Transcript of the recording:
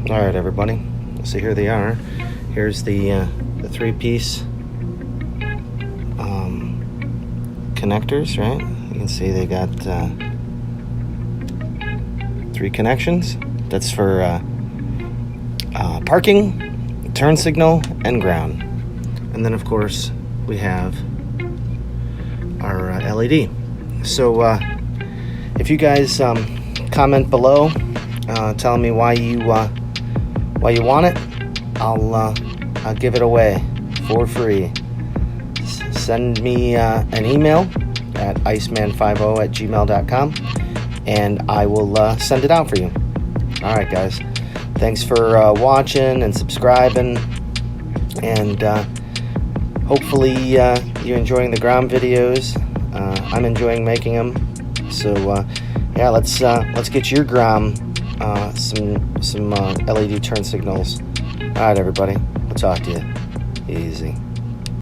All right, everybody. So here they are. Here's the three-piece connectors, right? You can see they got 3 connections. That's for parking, turn signal, and ground. And then, of course, we have our LED. So if you guys comment below telling me why you want it, I'll give it away for free. Send me an email at iceman50@gmail.com and I will send it out for you. All right, guys. Thanks for watching and subscribing, and hopefully you're enjoying the GROM videos. I'm enjoying making them. So yeah, let's get your GROM some LED turn signals. All right, everybody. I'll talk to you. Easy.